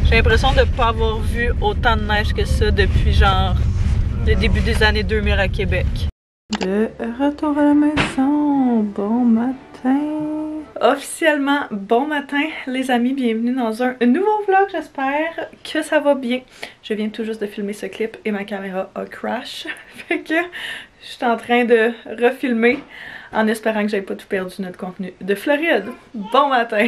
J'ai l'impression de ne pas avoir vu autant de neige que ça depuis genre le début des années 2000 à Québec. De retour à la maison, bon matin. Officiellement, bon matin les amis, bienvenue dans un nouveau vlog, j'espère que ça va bien. Je viens tout juste de filmer ce clip et ma caméra a crash, fait que je suis en train de refilmer en espérant que j'aie pas tout perdu notre contenu de Floride. Bon matin!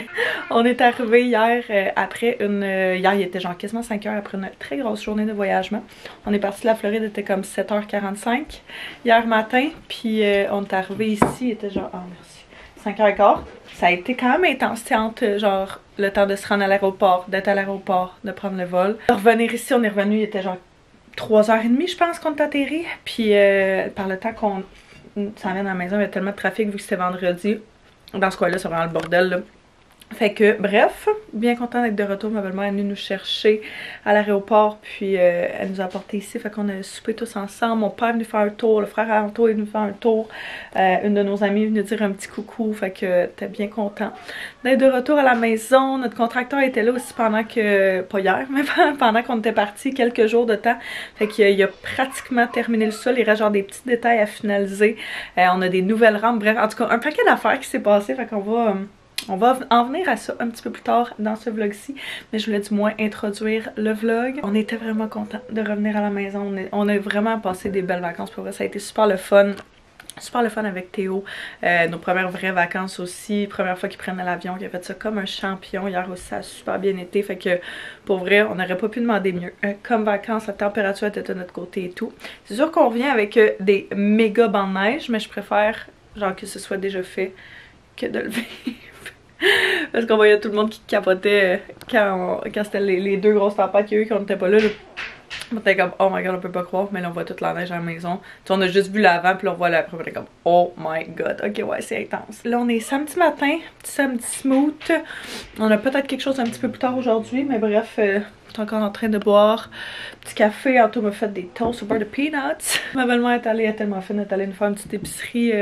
On est arrivé hier après une... hier il était genre quasiment 5 heures après une très grosse journée de voyagement. On est parti de la Floride, il était comme 7h45 hier matin, puis on est arrivé ici, il était genre... oh merci, 5h15. Ça a été quand même intense, entre genre le temps de se rendre à l'aéroport, d'être à l'aéroport, de prendre le vol. De revenir ici, on est revenu, il était genre 3h30 je pense qu'on est atterri. Puis par le temps qu'on s'en vient dans la maison, il y a tellement de trafic vu que c'était vendredi. Dans ce coin-là, c'est vraiment le bordel là. Fait que, bref, bien content d'être de retour. Ma belle-mère est venue nous chercher à l'aéroport, puis elle nous a apporté ici. Fait qu'on a soupé tous ensemble. Mon père est venu faire un tour, le frère Anto est venu faire un tour. Une de nos amies est venue dire un petit coucou. Fait que t'es bien content d'être de retour à la maison. Notre contracteur était là aussi pendant que, pas hier, mais pendant qu'on était partis, quelques jours de temps. Fait qu'il a pratiquement terminé le sol. Il reste genre des petits détails à finaliser. On a des nouvelles rampes. Bref, en tout cas, un paquet d'affaires qui s'est passé. Fait qu'on va... on va en venir à ça un petit peu plus tard dans ce vlog-ci, mais je voulais du moins introduire le vlog. On était vraiment contents de revenir à la maison. On a vraiment passé des belles vacances. Pour vrai, ça a été super le fun. Super le fun avec Théo. Nos premières vraies vacances aussi. Première fois qu'il prenait l'avion, il a fait ça comme un champion. Hier aussi, ça a super bien été. Fait que pour vrai, on n'aurait pas pu demander mieux. Comme vacances, la température était de notre côté et tout. C'est sûr qu'on revient avec des méga bancs de neige, mais je préfère genre que ce soit déjà fait que de le vivre. Parce qu'on voyait tout le monde qui capotait quand c'était les deux grosses tempêtes qu'il y a eu, qu'on n'était pas là. On était comme oh my god, on peut pas croire, mais là on voit toute la neige à la maison. Tu sais, on a juste vu l'avant, puis là on voit l'après, on était comme oh my god, ok ouais, c'est intense. Là on est samedi matin, petit samedi smooth. On a peut-être quelque chose un petit peu plus tard aujourd'hui, mais bref, je suis encore en train de boire petit café. Anto m'a fait des toasts au beurre de peanuts. Ma belle-mère est allée, elle est tellement fine, elle est allée nous faire une petite épicerie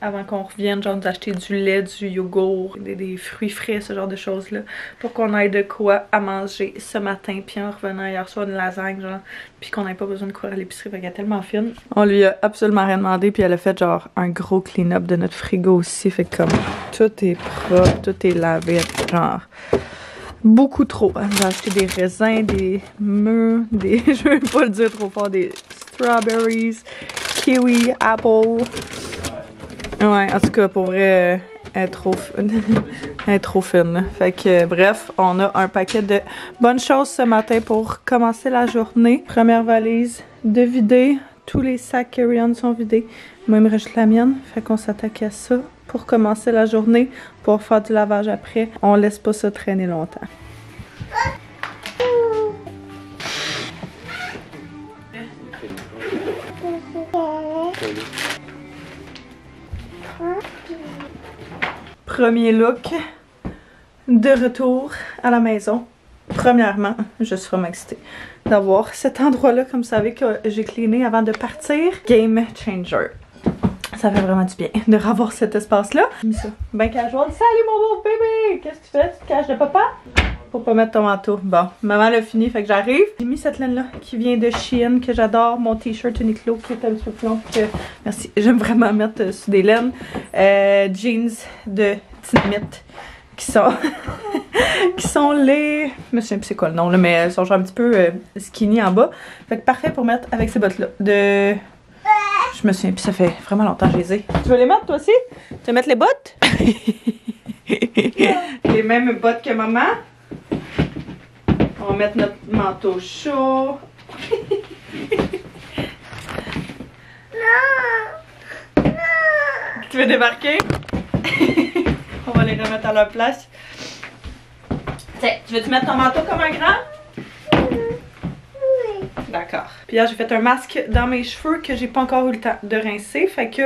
avant qu'on revienne, genre nous acheter du lait, du yogourt, des fruits frais, ce genre de choses là, pour qu'on ait de quoi à manger ce matin. Puis en revenant hier soir, une lasagne genre, puis qu'on n'ait pas besoin de courir à l'épicerie, fait qu'elle est tellement fine. On lui a absolument rien demandé, puis elle a fait genre un gros clean-up de notre frigo aussi, fait que comme tout est propre, tout est lavé, genre... beaucoup trop. J'ai acheté des raisins, des mûres, des... je vais pas le dire trop fort, des strawberries, kiwi, apple. Ouais, en tout cas, pour vrai, elle est trop fine. Elle est trop fine. Fait que, bref, on a un paquet de bonnes choses ce matin pour commencer la journée. Première valise de vider. Tous les sacs carry-on sont vidés. Moi, il me reste la mienne. Fait qu'on s'attaque à ça pour commencer la journée, pour faire du lavage après. On laisse pas ça traîner longtemps. Premier look de retour à la maison. Premièrement, je suis vraiment excitée d'avoir cet endroit-là, comme vous savez, que j'ai cleané avant de partir. Game changer. Ça fait vraiment du bien de revoir cet espace-là. J'ai mis ça bien casual. Salut mon beau bébé! Qu'est-ce que tu fais? Tu te caches de papa? Pour pas mettre ton manteau. Bon, maman l'a fini, fait que j'arrive. J'ai mis cette laine-là qui vient de Shein, que j'adore. Mon t-shirt Uniqlo qui est un petit peu plus long. Que... merci, j'aime vraiment mettre sur des laines. Jeans de Dynamite qui sont... qui sont les... je me souviens plus c'est quoi le nom, là, mais elles sont genre un petit peu skinny en bas. Fait que parfait pour mettre avec ces bottes-là. De... je me souviens plus, ça fait vraiment longtemps que je les ai. Tu veux les mettre toi aussi? Tu veux mettre les bottes? Les mêmes bottes que maman. On va mettre notre manteau chaud. Non! Non! Tu veux débarquer? On va les remettre à leur place. Tiens, tu veux-tu mettre ton manteau comme un grand? Oui. D'accord. Puis là, j'ai fait un masque dans mes cheveux que j'ai pas encore eu le temps de rincer. Fait que...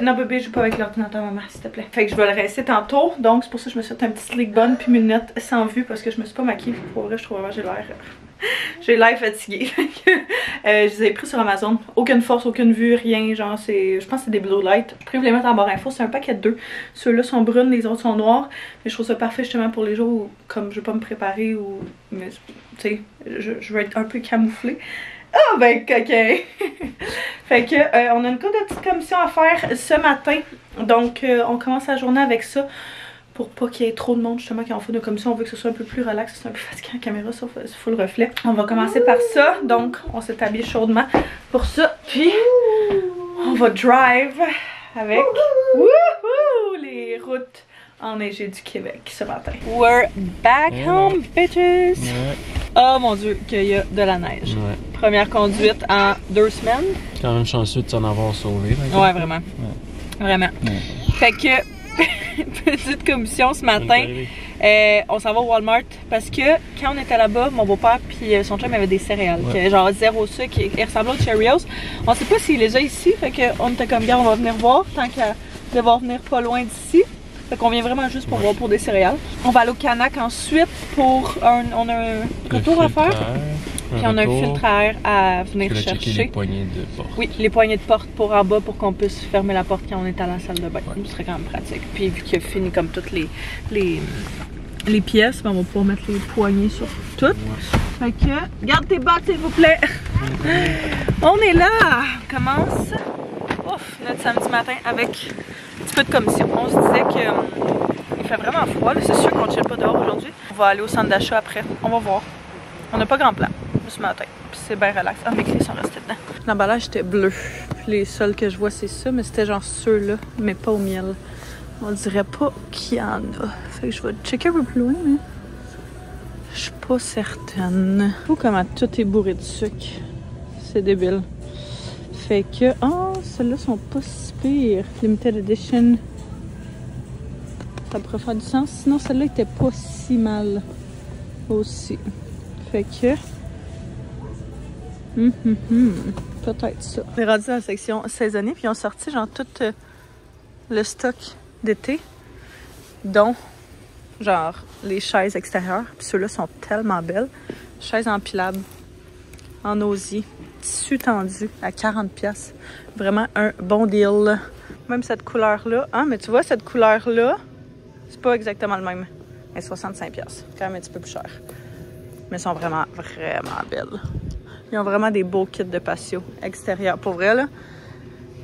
non bébé, je joue pas avec l'ordinateur maman, s'il te plaît. Fait que je vais le rincer tantôt. Donc c'est pour ça que je me suis fait un petit slick bun puis mes lunettes sans vue parce que je me suis pas maquillée. Pour vrai, je trouve vraiment que j'ai l'air J'ai l'air fatiguée. Je les ai pris sur Amazon. Aucune force, aucune vue, rien. Genre, je pense que c'est des Blue Light. Je préfère les mettre en barre info. C'est un paquet de 2. Ceux-là sont brunes, les autres sont noirs. Mais je trouve ça parfait justement pour les jours où, comme je veux pas me préparer ou. Mais, tu sais, je veux être un peu camouflée. Ah ben coquin! Fait que on a une couple de petites commissions à faire ce matin. Donc on commence la journée avec ça. Pour pas qu'il y ait trop de monde justement quand on fait nos commissions. On veut que ce soit un peu plus relax. C'est un peu fatiguant la caméra sauf full reflet. On va commencer par ça. Donc on s'est habillé chaudement pour ça. Puis on va drive avec wouhou, les routes enneigées du Québec ce matin. We're back home bitches! Ouais. Oh mon dieu, qu'il y a de la neige. Ouais. Première conduite en 2 semaines. Quand même chanceux de s'en avoir sauvé. Ouais, vraiment. Ouais. Vraiment. Ouais. Fait que, petite commission ce matin. On s'en va au Walmart parce que quand on était là-bas, mon beau-père puis son chum avait des céréales. Ouais. Genre 0 sucre, ils ressemblaient aux Cheerios. On sait pas s'il les a ici. Fait qu'on était comme, gars, on va venir voir tant qu'à devoir venir pas loin d'ici. Fait qu'on vient vraiment juste pour voir pour des céréales. On va aller au Canac ensuite pour on a un retour à faire. Puis on a un filtre à air à venir chercher. Les poignées de porte. Oui, les poignées de porte pour en bas pour qu'on puisse fermer la porte quand on est à la salle de bain. Ouais. Ce serait quand même pratique. Puis vu qu'il a fini comme toutes les pièces, ben on va pouvoir mettre les poignées sur toutes. Ouais. Fait que, garde tes bottes s'il vous plaît. On est là. On commence. Ouf, notre samedi matin avec un petit peu de commission. On se disait que il fait vraiment froid. C'est sûr qu'on ne chill pas dehors aujourd'hui. On va aller au centre d'achat après. On va voir. On n'a pas grand plan ce matin. Puis c'est bien relax. Ah, mes clés sont restées dedans. L'emballage était bleu. Puis les seuls que je vois, c'est ça. Mais c'était genre ceux-là, mais pas au miel. On dirait pas qu'il y en a. Fait que je vais checker un peu plus loin, mais je suis pas certaine. Ou comment tout est bourré de sucre. C'est débile. Fait que, oh, celles-là sont pas si pires. Limited Edition. Ça pourrait faire du sens. Sinon, celle-là était pas si mal aussi. Fait que, peut-être ça. On est rendu dans la section saisonnier, puis ils ont sorti genre tout le stock d'été, dont genre les chaises extérieures. Puis ceux-là sont tellement belles. Chaises empilables, en osier. Tissu tendu à 40$. Vraiment un bon deal. Même cette couleur-là. Ah, mais tu vois, cette couleur-là, c'est pas exactement le même. Elle est 65$. Quand même un petit peu plus cher. Mais elles sont vraiment, vraiment belles. Ils ont vraiment des beaux kits de patio extérieur. Pour vrai, là.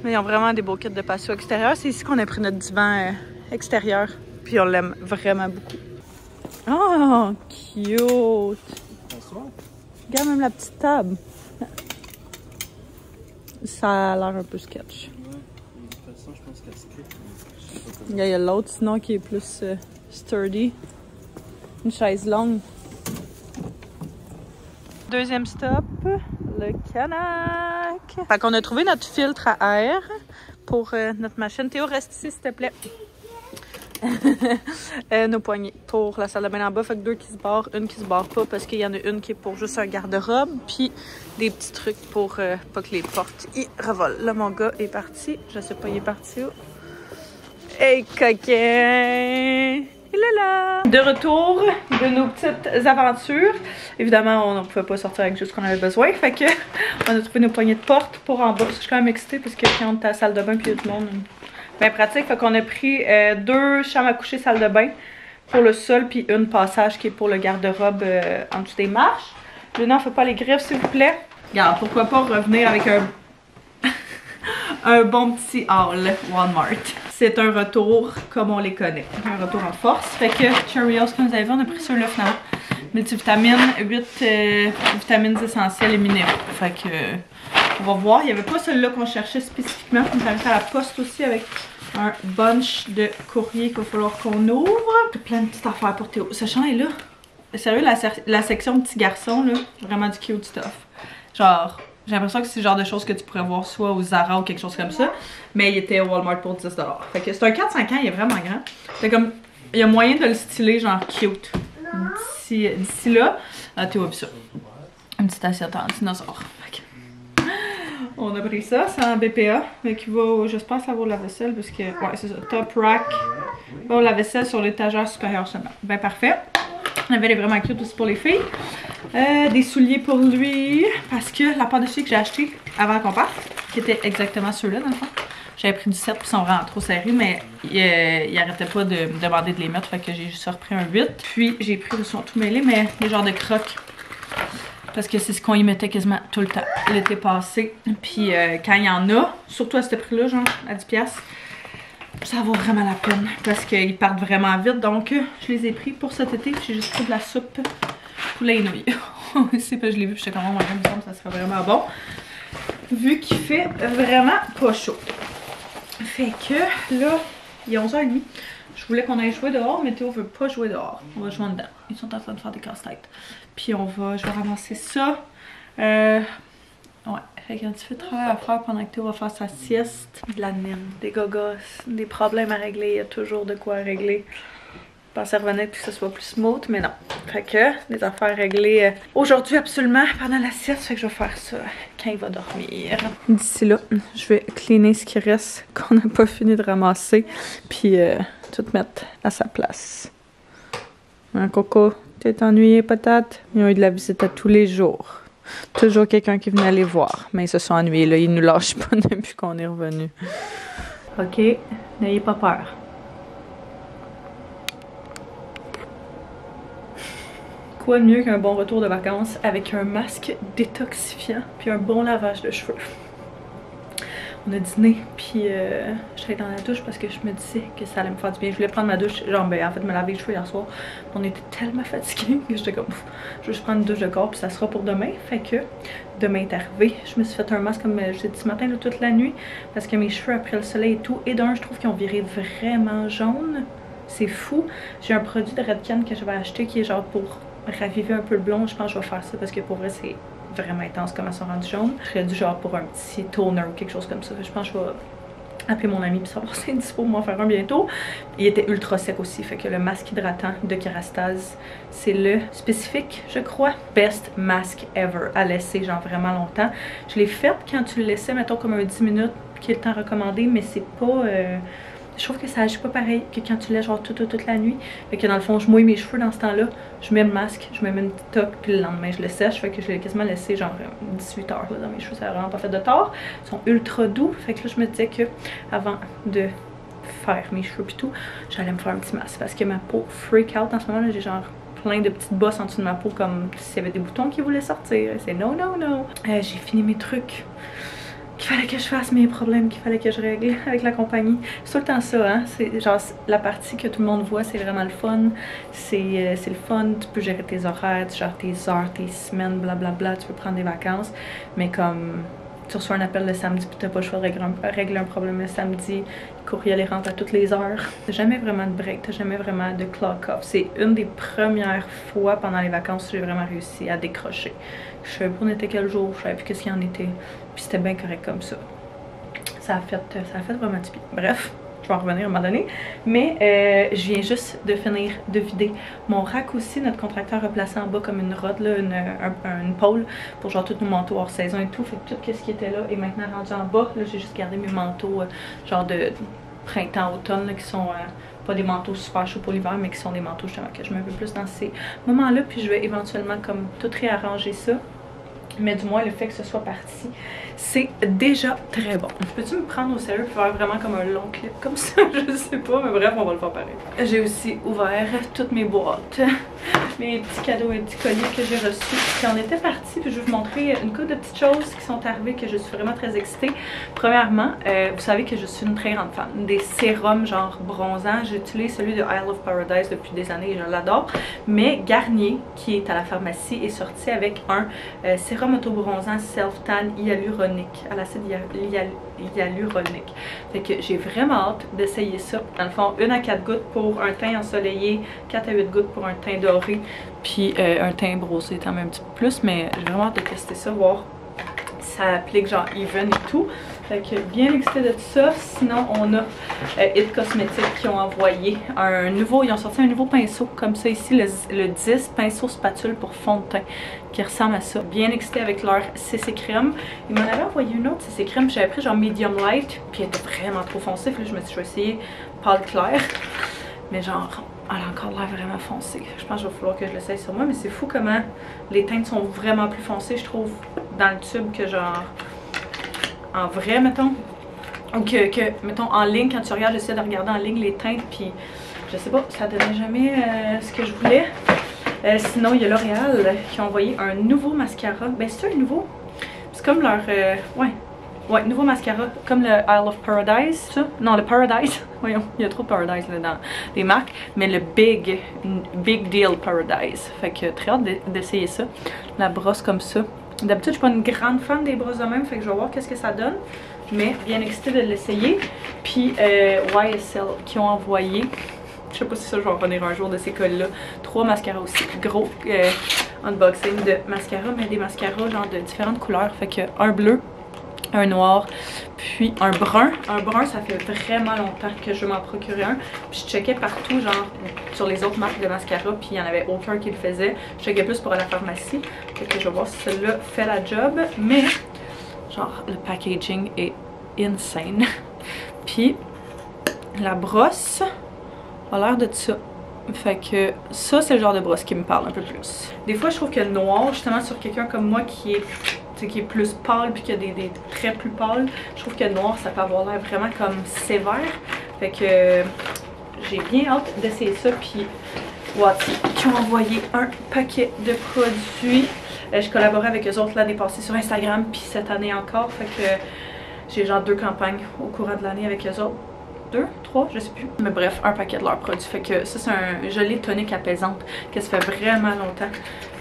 Mais ils ont vraiment des beaux kits de patio extérieur. C'est ici qu'on a pris notre divan extérieur. Puis on l'aime vraiment beaucoup. Oh, cute! Regarde même la petite table. Ça a l'air un peu sketch. Ouais, de toute façon, je pense qu'elle skip. Il y a l'autre, sinon, qui est plus sturdy. Une chaise longue. Deuxième stop, le Canac. Fait qu'on a trouvé notre filtre à air pour notre machine. Théo, reste ici, s'il te plaît. Nos poignées pour la salle de bain en bas. Fait que 2 qui se barrent, une qui se barre pas parce qu'il y en a une qui est pour juste un garde-robe. Puis des petits trucs pour pas que les portes y revolent. Là, mon gars est parti. Je sais pas, il est parti où. Hey, coquin! Il est là! De retour de nos petites aventures. Évidemment, on ne pouvait pas sortir avec juste ce qu'on avait besoin. Fait que on a trouvé nos poignées de porte pour en bas. Je suis quand même excitée parce que quand on est à la salle de bain puis il y a du monde, bien pratique. Fait qu'on a pris 2 chambres à coucher, salle de bain pour le sol, puis une passage qui est pour le garde-robe en dessous des marches. Là, non, on fait pas les griffes, s'il vous plaît. Regarde, pourquoi pas revenir avec un bon petit haul Walmart. C'est un retour comme on les connaît. Un retour en force. Fait que Cheerios, comme vous avez vu, on a pris ceux-là finalement. Multivitamines, 8 vitamines essentielles et minéraux. Fait que on va voir. Il n'y avait pas celui-là qu'on cherchait spécifiquement. On est à la poste aussi avec un bunch de courrier qu'il va falloir qu'on ouvre. Plein de petites affaires pour Théo. Ce champ est là. Sérieux, la section petits garçons, là, vraiment du cute stuff. Genre, j'ai l'impression que c'est le genre de choses que tu pourrais voir soit au Zara ou quelque chose comme ça. Mais il était au Walmart pour 10$. Fait que c'est un 4-5 ans, il est vraiment grand. C'est comme, il y a moyen de le styler genre cute. D'ici là, Théo a vu ça. Une petite assiette en dinosaure. On a pris ça, c'est en BPA, mais qui va, j'espère que ça vaut la vaisselle, parce que, ouais, c'est ça, top rack, va au lave-vaisselle sur l'étagère supérieure seulement. Ben parfait. On avait les vraiment cute aussi pour les filles. Des souliers pour lui. Parce que la paire de souliers que j'ai acheté avant qu'on parte, qui était exactement ceux-là dans le fond. J'avais pris du 7 puis ils sont vraiment trop serrés, mais il arrêtait pas de me demander de les mettre. Fait que j'ai juste repris un 8. Puis j'ai pris, ils sont tout mêlés, mais des genres de crocs. Parce que c'est ce qu'on y mettait quasiment tout le temps l'été passé. Puis quand il y en a, surtout à ce prix-là, genre à 10$, ça vaut vraiment la peine. Parce qu'ils partent vraiment vite. Donc je les ai pris pour cet été. J'ai juste pris de la soupe poulet et nouilles. C'est pas, je l'ai vu, puis j'étais comme, il me semble que ça serait vraiment bon. Vu qu'il fait vraiment pas chaud. Fait que là, il est 11h30. Je voulais qu'on aille jouer dehors, mais Théo veut pas jouer dehors. On va jouer en dedans. Ils sont en train de faire des casse-têtes. Puis je vais ramasser ça. Ouais, fait qu'il y a un petit peu de travail à faire pendant que Théo va faire sa sieste. De la mine, des gogos, des problèmes à régler. Il y a toujours de quoi régler. Je pensais revenir que ça soit plus smooth, mais non. Fait que des affaires réglées aujourd'hui absolument pendant la sieste. Fait que je vais faire ça quand il va dormir. D'ici là, je vais cleaner ce qui reste qu'on n'a pas fini de ramasser. Puis tout mettre à sa place. Hein, Coco, t'es ennuyé patate? Ils ont eu de la visite à tous les jours. Toujours quelqu'un qui venait les voir. Mais ils se sont ennuyés là, ils nous lâchent pas depuis qu'on est revenu. Ok, n'ayez pas peur. Quoi de mieux qu'un bon retour de vacances avec un masque détoxifiant puis un bon lavage de cheveux. On a dîné puis j'étais dans la douche parce que je me disais que ça allait me faire du bien. Je voulais prendre ma douche, genre en fait me laver les cheveux hier soir. On était tellement fatigués que j'étais comme je vais juste prendre une douche de corps puis ça sera pour demain. Fait que demain est arrivé. Je me suis fait un masque comme j'ai dit ce matin là, toute la nuit parce que mes cheveux après le soleil et tout. Et d'un je trouve qu'ils ont viré vraiment jaune. C'est fou. J'ai un produit de Redken que je vais acheter qui est genre pour raviver un peu le blond. Je pense que je vais faire ça parce que pour vrai c'est vraiment intense comment ils sont rendus jaunes. Je serais dû genre pour un petit toner ou quelque chose comme ça. Je pense que je vais appeler mon ami puis savoir si c'est dispo pour m'en faire un bientôt. Il était ultra sec aussi, fait que le masque hydratant de Kerastase, c'est le spécifique, je crois. Best mask ever à laisser genre vraiment longtemps. Je l'ai fait quand tu le laissais, mettons comme un 10 minutes, qui est le temps recommandé, mais c'est pas... je trouve que ça agit pas pareil que quand tu laisses genre toute la nuit. Fait que dans le fond, je mouille mes cheveux dans ce temps-là, je mets le masque, je me mets une petite toque, puis le lendemain je le sèche. Fait que je l'ai quasiment laissé genre 18 heures là, dans mes cheveux, ça a vraiment pas fait de tort. Ils sont ultra doux, fait que là je me disais que avant de faire mes cheveux pis tout, j'allais me faire un petit masque parce que ma peau freak out en ce moment là, j'ai genre plein de petites bosses en dessous de ma peau comme s'il y avait des boutons qui voulaient sortir. C'est no. J'ai fini mes trucs qu'il fallait que je fasse, mes problèmes qu'il fallait que je règle avec la compagnie. C'est tout le temps ça, hein. C'est genre la partie que tout le monde voit, c'est vraiment le fun. C'est le fun, tu peux gérer tes horaires, tu gères tes heures, tes semaines, blablabla, tu peux prendre des vacances. Mais comme tu reçois un appel le samedi puis t'as pas le choix de régler un problème le samedi, le courriel les rentre à toutes les heures. T'as jamais vraiment de break, t'as jamais vraiment de clock off. C'est une des premières fois pendant les vacances où j'ai vraiment réussi à décrocher. Je savais pas on était quel jour, je savais plus qu'est-ce qu'il y en était. Puis c'était bien correct comme ça. Ça a fait vraiment du bien. Bref, je vais en revenir à un moment donné. Mais je viens juste de finir de vider mon rack aussi. Notre contracteur a placé en bas comme une rod, là, une pôle pour genre tous nos manteaux hors saison et tout. Fait que tout ce qui était là est maintenant rendu en bas. Là, j'ai juste gardé mes manteaux genre de printemps-automne qui sont... pas des manteaux super chauds pour l'hiver, mais qui sont des manteaux justement que je mets un peu plus dans ces moments-là. Puis je vais éventuellement comme tout réarranger ça. Mais du moins le fait que ce soit parti, c'est déjà très bon. Peux-tu me prendre au sérieux et faire vraiment comme un long clip comme ça? Je sais pas, mais bref, on va le faire pareil. J'ai aussi ouvert toutes mes boîtes, mes petits cadeaux et petits colliers que j'ai reçus. Puis on était parti, puis je vais vous montrer une couple de petites choses qui sont arrivées que je suis vraiment très excitée. Premièrement, vous savez que je suis une très grande fan des sérums genre bronzants. J'utilise celui de Isle of Paradise depuis des années et je l'adore. Mais Garnier, qui est à la pharmacie, est sorti avec un sérum auto-bronzant self-tan hyaluronique, à l'acide hyaluronique. Fait que j'ai vraiment hâte d'essayer ça. Dans le fond, 1 à 4 gouttes pour un teint ensoleillé, 4 à 8 gouttes pour un teint doré, puis un teint brossé, tant même un petit peu plus, mais j'ai vraiment hâte de tester ça, voir si ça applique genre even et tout. Fait que bien excité de ça. Sinon, on a It Cosmetics qui ont envoyé un nouveau, ils ont sorti un nouveau pinceau comme ça ici, le 10 pinceau spatule pour fond de teint qui ressemble à ça. Bien excité avec leur CC crème. Ils m'en avaient envoyé une autre CC crème, j'avais pris genre medium light, puis elle était vraiment trop foncée. Fait que je me suis dit, je vais essayer pâle clair. Mais genre, elle a encore l'air vraiment foncée. Je pense qu'il va falloir que je l'essaye sur moi, mais c'est fou comment les teintes sont vraiment plus foncées, je trouve, dans le tube que genre en vrai, mettons. Ou que mettons, en ligne, quand tu regardes, j'essaie de regarder en ligne les teintes, puis je sais pas, ça donnait jamais ce que je voulais. Sinon, il y a L'Oréal qui a envoyé un nouveau mascara. Ben, c'est un nouveau. C'est comme leur... ouais, nouveau mascara. Comme le Isle of Paradise, ça. Non, le Paradise. Voyons, il y a trop de Paradise là dans les marques. Mais le Big Deal Paradise. Fait que très hâte d'essayer ça. La brosse comme ça. D'habitude, je suis pas une grande fan des brosses de même. Fait que je vais voir qu'est-ce que ça donne. Mais bien excitée de l'essayer. Puis YSL qui ont envoyé... Je sais pas si ça, je vais en revenir un jour de ces cols-là. 3 mascaras aussi. Gros unboxing de mascara, mais des mascaras genre de différentes couleurs. Fait que un bleu, un noir, puis un brun. Un brun, ça fait vraiment longtemps que je veux m'en procurer un. Puis je checkais partout, genre sur les autres marques de mascara, puis il n'y en avait aucun qui le faisait. Je checkais plus pour la pharmacie. Fait que je vais voir si celui-là fait la job. Mais, genre, le packaging est insane. Puis, la brosse a l'air de ça. Fait que ça, c'est le genre de brosse qui me parle un peu plus. Des fois, je trouve que le noir, justement, sur quelqu'un comme moi qui est plus pâle puis qui a des traits plus pâles, je trouve que le noir, ça peut avoir l'air vraiment comme sévère. Fait que j'ai bien hâte d'essayer ça. Puis, Watty, qui ont envoyé un paquet de produits. Je collaborais avec eux autres l'année passée sur Instagram, puis cette année encore. Fait que j'ai genre 2 campagnes au courant de l'année avec eux autres. 2, 3, je sais plus. Mais bref, un paquet de leurs produits. Fait que ça, c'est un joli tonique apaisante que ça fait vraiment longtemps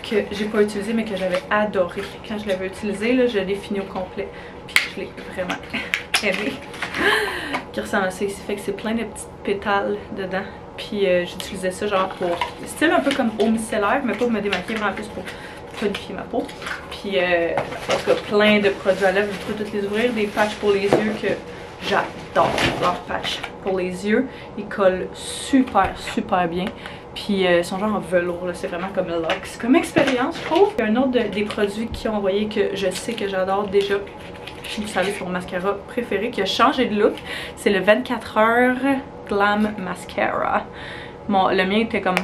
que j'ai pas utilisé, mais que j'avais adoré. Quand je l'avais utilisé, là, je l'ai fini au complet. Puis je l'ai vraiment aimé. Qui ressemble à ça ici. Fait que c'est plein de petites pétales dedans. Puis j'utilisais ça genre pour style un peu comme eau micellaire, mais pas pour me démaquiller, vraiment plus pour tonifier ma peau. Puis en tout cas, plein de produits à lèvres. Je peux toutes les ouvrir. Des patchs pour les yeux que j'adore leurs patchs pour les yeux. Ils collent super bien. Puis ils sont genre en velours, c'est vraiment comme le luxe. Comme expérience, je trouve. Il y a un autre des produits qu'ils ont envoyé que je sais que j'adore déjà. Vous savez, c'est mon mascara préféré qui a changé de look. C'est le 24 heures Glam Mascara. Le mien était comme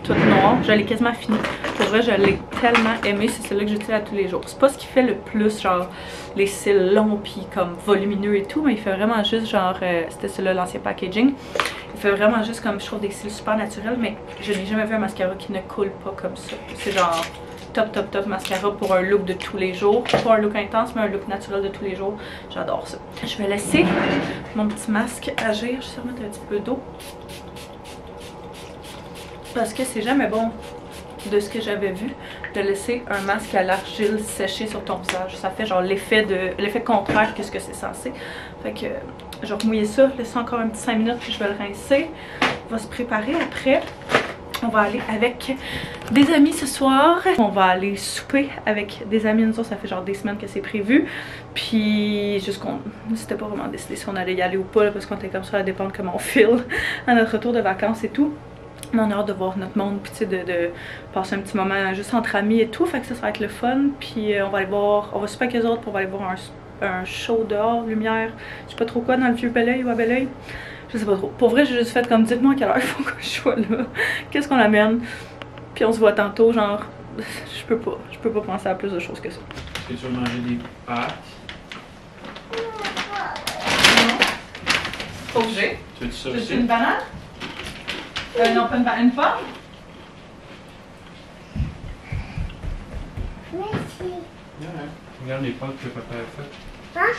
tout noir. Je l'ai quasiment fini. Pour vrai, je l'ai tellement aimé. C'est celui que j'utilise à tous les jours. C'est pas ce qui fait le plus, genre, les cils longs puis comme volumineux et tout, mais il fait vraiment juste genre, c'était celui-là, l'ancien packaging. Il fait vraiment juste comme, je trouve, des cils super naturels, mais je n'ai jamais vu un mascara qui ne coule pas comme ça. C'est genre top mascara pour un look de tous les jours. Pas un look intense, mais un look naturel de tous les jours. J'adore ça. Je vais laisser mon petit masque agir. Je vais juste remettre un petit peu d'eau. Parce que c'est jamais bon, de ce que j'avais vu, de laisser un masque à l'argile sécher sur ton visage. Ça fait genre l'effet contraire que ce que c'est censé. Fait que je vais remouiller ça, laisser encore un petit 5 minutes puis je vais le rincer. On va se préparer après. On va aller avec des amis ce soir. On va aller souper avec des amis. Nous autres, ça fait genre des semaines que c'est prévu. Puis juste qu'on s'était pas vraiment décidé si on allait y aller ou pas là, parce qu'on était comme ça à dépendre comment on file à notre retour de vacances et tout. Mais on a hâte de voir notre monde, puis tu sais, de passer un petit moment juste entre amis et tout. Fait que ça va être le fun. Puis on va aller voir, on va souper avec eux autres pour aller voir un show dehors, lumière. Je sais pas trop quoi, dans le vieux Belleuil ou à Belleuil. Je sais pas trop. Pour vrai, j'ai juste fait comme, dites-moi à quelle heure il faut que je sois là. Qu'est-ce qu'on amène? Puis on se voit tantôt, genre, je peux pas penser à plus de choses que ça. Est-ce que tu veux manger des pâtes? Non. Faut que j'ai. Tu veux ça aussi? aussi? Une banane? Non, pas une pomme? Merci. Ouais. Regarde les pâtes que papa a faites. Hein?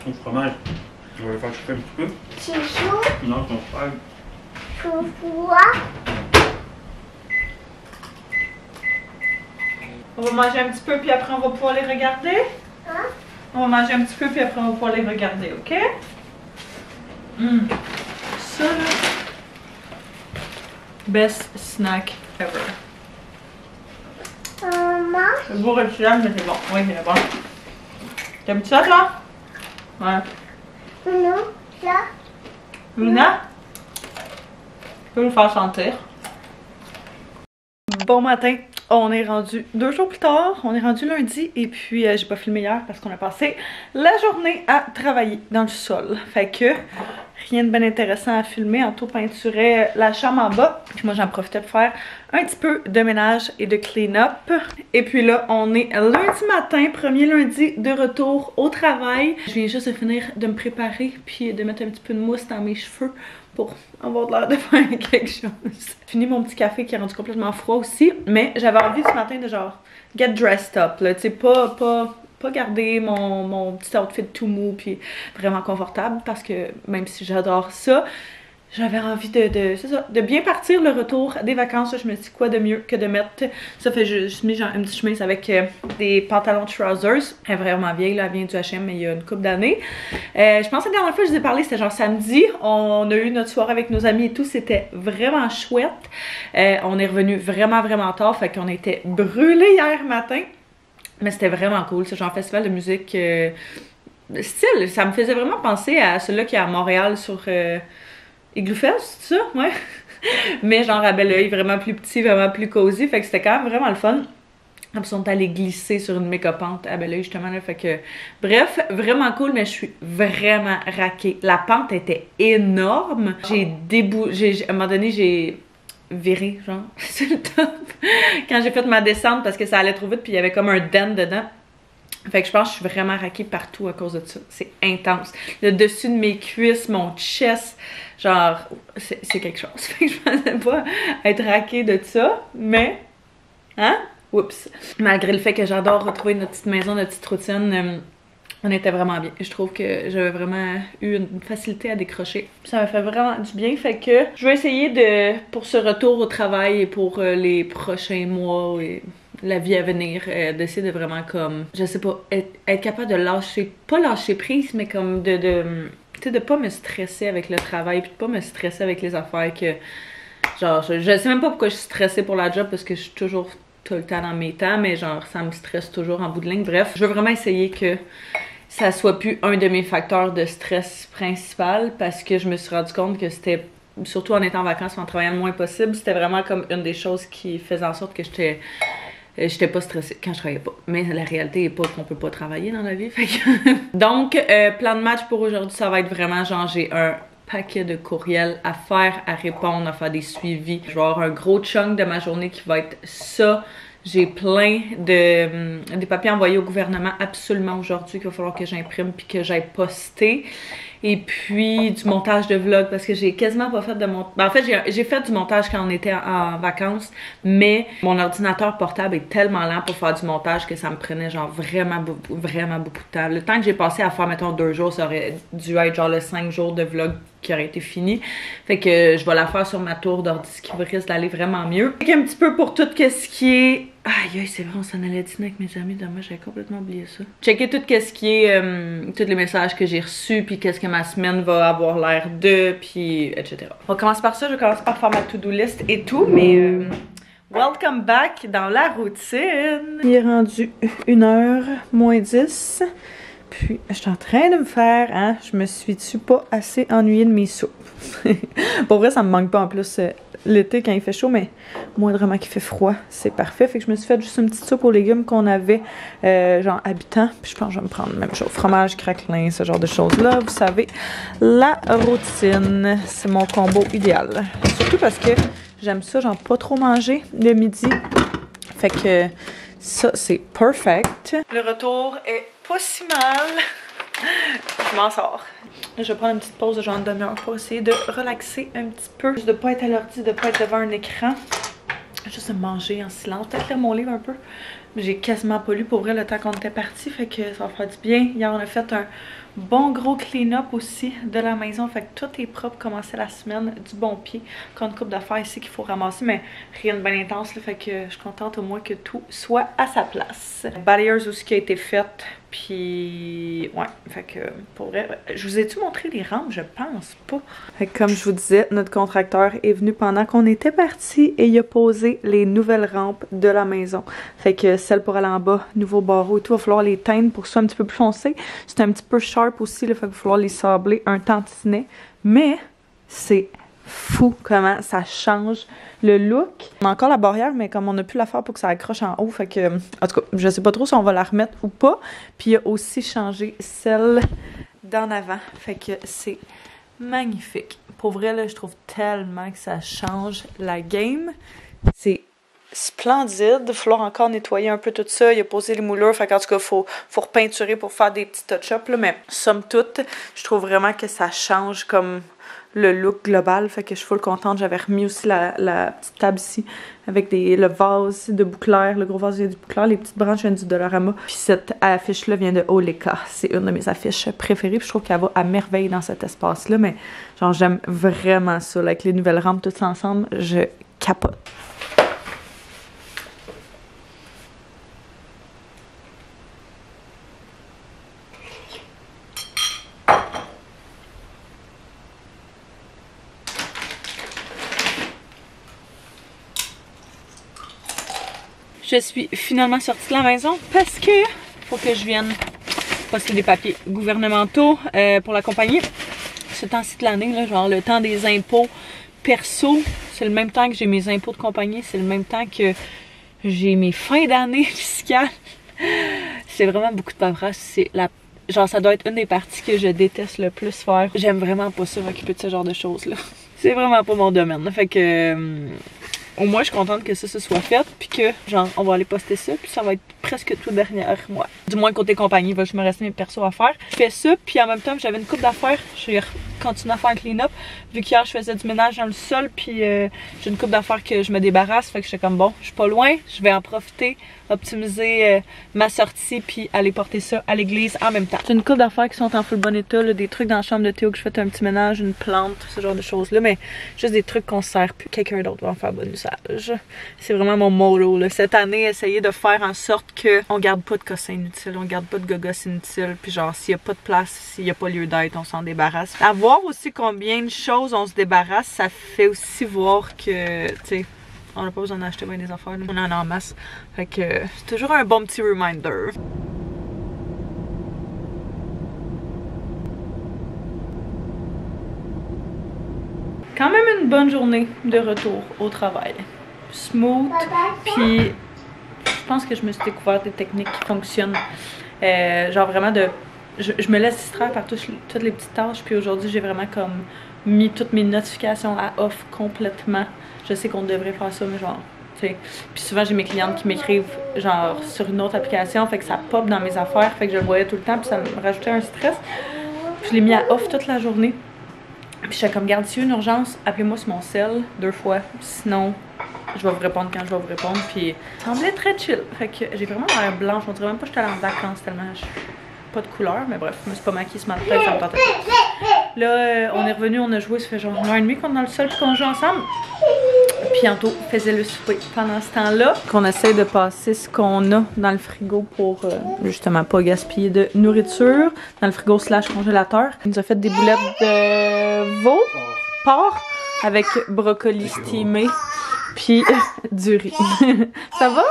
Ton fromage. Tu vas le faire chauffer un petit peu? C'est chaud. Non, ton frère. Chaud froid. On va manger un petit peu puis après on va pouvoir les regarder. Hein? On va manger un petit peu puis après on va pouvoir les regarder, ok? Ça là. Best snack ever. Maman. Le beau retirage, mais c'est bon. Oui, c'est bon. T'aimes ça, toi? Ouais. Non, ça. Luna? Tu peux me faire sentir? Bon matin. On est rendu 2 jours plus tard, on est rendu lundi et puis j'ai pas filmé hier parce qu'on a passé la journée à travailler dans le sol. Fait que rien de bien intéressant à filmer, Anto peinturait la chambre en bas. Puis moi j'en profitais pour faire un petit peu de ménage et de clean-up. Et puis là on est lundi matin, premier lundi de retour au travail. Je viens juste de finir de me préparer puis de mettre un petit peu de mousse dans mes cheveux pour avoir de l'air de faire quelque chose. J'ai fini mon petit café qui est rendu complètement froid aussi, mais j'avais envie ce matin de genre get dressed up, là, tu sais, pas garder mon petit outfit tout mou puis vraiment confortable parce que même si j'adore ça, j'avais envie de bien partir le retour des vacances. Je me suis dit quoi de mieux que de mettre ça. Fait je suis mis genre une petite chemise avec des pantalons trousers. Elle est vraiment vieille, là, elle vient du H&M mais il y a une couple d'années. Je pense que la dernière fois que je vous ai parlé c'était genre samedi. On a eu notre soirée avec nos amis et tout, c'était vraiment chouette. On est revenu vraiment tard, fait qu'on était brûlés hier matin. Mais c'était vraiment cool, c'est genre un festival de musique style. Ça me faisait vraiment penser à celui-là qui est à Montréal sur Igloo Fest, c'est ça? Ouais. Mais genre à bel oeil, vraiment plus petit, vraiment plus cosy. Fait que c'était quand même vraiment le fun. Ils sont allés glisser sur une méga pente à bel oeil justement là. Fait que bref, vraiment cool, mais je suis vraiment raquée. La pente était énorme. À un moment donné, j'ai viré genre sur le top quand j'ai fait ma descente parce que ça allait trop vite puis il y avait comme un dent dedans. Fait que je pense que je suis vraiment raquée partout à cause de ça. C'est intense. Le dessus de mes cuisses, mon chest, genre, c'est quelque chose. Fait que je pensais pas être raquée de ça, mais, hein? Oups. Malgré le fait que j'adore retrouver notre petite maison, notre petite routine, on était vraiment bien. Je trouve que j'avais vraiment eu une facilité à décrocher. Ça m'a fait vraiment du bien. Fait que je vais essayer pour ce retour au travail et pour les prochains mois et la vie à venir, d'essayer de vraiment comme, je sais pas, être capable de lâcher, pas lâcher prise, mais comme tu sais, de pas me stresser avec le travail puis de pas me stresser avec les affaires que, genre, je sais même pas pourquoi je suis stressée pour la job parce que je suis toujours tout le temps dans mes temps, mais genre, ça me stresse toujours en bout de ligne. Bref, je veux vraiment essayer que ça soit plus un de mes facteurs de stress principal parce que je me suis rendu compte que c'était, surtout en étant en vacances, en travaillant le moins possible, c'était vraiment comme une des choses qui faisait en sorte que j'étais pas stressée quand je travaillais pas. Mais la réalité est pas qu'on peut pas travailler dans la vie. Fait que donc, plan de match pour aujourd'hui, ça va être vraiment genre j'ai un paquet de courriels à faire, à répondre, à faire des suivis. Je vais avoir un gros chunk de ma journée qui va être ça. J'ai plein des papiers envoyés au gouvernement absolument aujourd'hui qu'il va falloir que j'imprime puis que j'aille poster. Et puis du montage de vlog parce que j'ai quasiment pas fait de montage. En fait, j'ai fait du montage quand on était en vacances, mais mon ordinateur portable est tellement lent pour faire du montage que ça me prenait genre vraiment beaucoup de temps. Le temps que j'ai passé à faire, mettons, 2 jours, ça aurait dû être genre le 5 jours de vlog qui aurait été fini. Fait que je vais la faire sur ma tour d'ordi, ce qui risque d'aller vraiment mieux. Fait qu'un petit peu pour tout ce qui est... Aïe, c'est vrai, on s'en allait dîner avec mes amis. Dommage, j'avais complètement oublié ça. Checker tout ce qui est... tous les messages que j'ai reçus, puis qu'est-ce que ma semaine va avoir l'air de, puis etc. On commence par ça, je commence par faire ma to-do list et tout, mais... welcome back dans la routine. Il est rendu 1h moins 10. Puis, je suis en train de me faire, hein, je me suis-tu pas assez ennuyée de mes soupes? Pour vrai, ça me manque pas en plus l'été quand il fait chaud, mais moindrement qu'il fait froid, c'est parfait. Fait que je me suis fait juste une petite soupe aux légumes qu'on avait, genre habitant. Puis je pense que je vais me prendre la même chose, fromage, craquelin, ce genre de choses-là. Vous savez, la routine, c'est mon combo idéal. Surtout parce que j'aime ça, genre pas trop manger le midi. Fait que ça, c'est perfect. Le retour est pas si mal. Je m'en sors. Là, je vais prendre une petite pause de genre une demi-heure pour essayer de relaxer un petit peu. Juste de pas être à l'ordi, de pas être devant un écran. Juste de manger en silence. Peut-être lire mon livre un peu. Mais j'ai quasiment pas lu pour vrai le temps qu'on était parti. Fait que ça va faire du bien. Hier, on a fait un bon gros clean-up aussi de la maison. Fait que tout est propre. Commencer la semaine du bon pied. Encore une couple d'affaires ici qu'il faut ramasser. Mais rien de bien intense. Là, fait que je suis contente au moins que tout soit à sa place. La balayeuse aussi qui a été faite. Puis, ouais, fait que pour vrai, je vous ai-tu montré les rampes? Je pense pas. Fait que comme je vous disais, notre contracteur est venu pendant qu'on était partis et il a posé les nouvelles rampes de la maison. Fait que celle pour aller en bas, nouveau barreau et tout, il va falloir les teindre pour que ce soit un petit peu plus foncé. C'est un petit peu sharp aussi, là, fait qu'il va falloir les sabler un tantinet. Mais c'est fou comment ça change le look. On a encore la barrière, mais comme on n'a plus la faire pour que ça accroche en haut, fait que, en tout cas, je sais pas trop si on va la remettre ou pas. Puis il a aussi changé celle d'en avant, fait que c'est magnifique. Pour vrai, là, je trouve tellement que ça change la game. C'est splendide. Il va falloir encore nettoyer un peu tout ça. Il a posé les moulures. Fait qu'en tout cas, faut repeinturer pour faire des petits touch-ups. Mais somme toute, je trouve vraiment que ça change comme le look global. Fait que je suis full contente. J'avais remis aussi la petite table ici avec le vase de Bouclair. Le gros vase de Bouclair. Les petites branches viennent du Dollarama. Puis cette affiche-là vient de Oleka. C'est une de mes affiches préférées. Puis je trouve qu'elle va à merveille dans cet espace-là. Mais genre, j'aime vraiment ça. Là, avec les nouvelles rampes toutes ensemble, je capote. Je suis finalement sortie de la maison parce que faut que je vienne poster des papiers gouvernementaux pour la compagnie. Ce temps-ci de l'année, là, genre le temps des impôts perso, c'est le même temps que j'ai mes impôts de compagnie, c'est le même temps que j'ai mes fins d'année fiscales. C'est vraiment beaucoup de paperasse. Genre, ça doit être une des parties que je déteste le plus faire. J'aime vraiment pas ça, m'occuper de ce genre de choses-là. C'est vraiment pas mon domaine. Fait que... au moins, je suis contente que ça se soit fait, puis que, genre, on va aller poster ça, puis ça va être presque tout derrière moi. Du moins, côté compagnie, je me reste mes persos à faire. Je fais ça, puis en même temps, j'avais une coupe d'affaires. Je vais continuer à faire un clean-up. Vu qu'hier, je faisais du ménage dans le sol, puis j'ai une coupe d'affaires que je me débarrasse. Fait que j'étais comme, bon, je suis pas loin, je vais en profiter, optimiser ma sortie, puis aller porter ça à l'église en même temps. J'ai une coupe d'affaires qui sont en full bon état, là, des trucs dans la chambre de Théo que je fais un petit ménage, une plante, ce genre de choses-là, mais juste des trucs qu'on sert, puis quelqu'un d'autre va en faire bon usage. C'est vraiment mon motto, là. Cette année, essayer de faire en sorte qu'on garde pas de cossins inutiles, on garde pas de gogos inutiles, puis genre, s'il y a pas de place, s'il y a pas lieu d'être, on s'en débarrasse. À voir aussi combien de choses on se débarrasse, ça fait aussi voir que, tu sais, on n'a pas besoin d'acheter bien des affaires, là. On en a en masse. Fait que c'est toujours un bon petit reminder. Quand même une bonne journée de retour au travail. Smooth, puis je pense que je me suis découvert des techniques qui fonctionnent. Genre vraiment je me laisse distraire par toutes les petites tâches, puis aujourd'hui j'ai vraiment comme mis toutes mes notifications à off complètement. Je sais qu'on devrait faire ça, mais genre, tu sais. Puis souvent j'ai mes clientes qui m'écrivent genre sur une autre application, fait que ça pop dans mes affaires, fait que je le voyais tout le temps, puis ça me rajoutait un stress. Puis je l'ai mis à off toute la journée. Puis j'étais comme, garde, s'il y a une urgence, appelez-moi sur mon cell 2 fois, sinon je vais vous répondre quand je vais vous répondre. Puis ça semblait très chill. Fait que j'ai vraiment l'air blanche, on dirait même pas que j'étais en vacances tellement je suis pas de couleur, mais bref, je me suis pas maquillée ce matin, ça me tentait pas. Là, on est revenu, on a joué, ça fait genre 1h30 qu'on est dans le sol puis qu'on joue ensemble. Puis Anto faisait le souper pendant ce temps-là. Qu'on essaie de passer ce qu'on a dans le frigo pour justement pas gaspiller de nourriture. Dans le frigo / congélateur. Il nous a fait des boulettes de veau, porc, avec brocoli steamé, puis du riz. Ça va?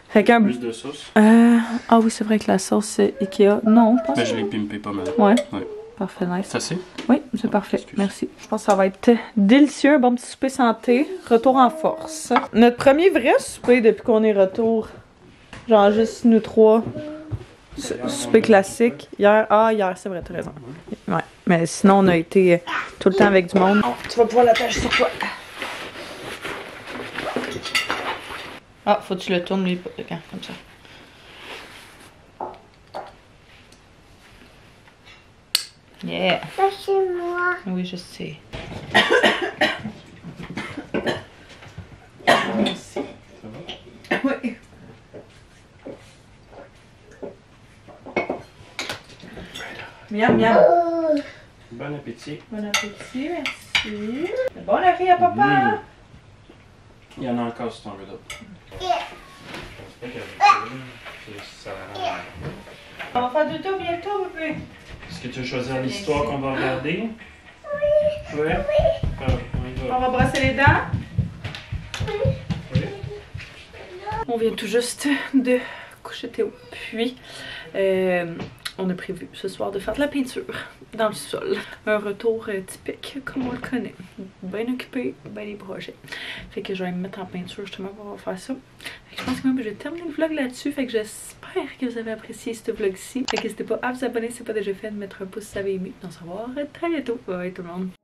Fait qu'un... Plus de sauce? Ah oui, c'est vrai que la sauce Ikea. Non, pas Mais je l'ai pimpé pas mal. Ouais. Ouais. Parfait, nice. Ça c'est? Oui, c'est parfait. Excuse. Merci. Je pense que ça va être délicieux. Un bon petit souper santé. Retour en force. Notre premier vrai souper depuis qu'on est retour. Genre juste nous trois. Souper classique. Hier, c'est vrai, t'as raison. Ouais. Mais sinon, on a été tout le temps avec du monde. Oh, tu vas pouvoir l'attacher sur toi. Ah, faut que tu le tournes, lui, comme ça. Yeah! Ça, c'est moi. Oui, je sais. Merci. Ça va? Oui. Miam, miam. Bon appétit. Bon appétit, merci. Bon appétit à papa. Il y en a encore si t'en veux d'autres. On va faire du tout bientôt, bébé. Est-ce que tu veux choisir l'histoire qu'on va regarder? Oui. Oui. On va brosser les dents. Oui. On vient tout juste de coucher Théo. Puis, on a prévu ce soir de faire de la peinture dans le sol. Un retour typique comme on le connaît. Bien occupé, bien des projets. Fait que je vais me mettre en peinture justement pour faire ça. Fait que je pense que même je vais terminer le vlog là-dessus. Fait que j'espère que vous avez apprécié ce vlog-ci. Fait que n'hésitez pas à vous abonner si ce n'est pas déjà fait, de mettre un pouce si vous avez aimé. On se revoit très bientôt. Bye tout le monde.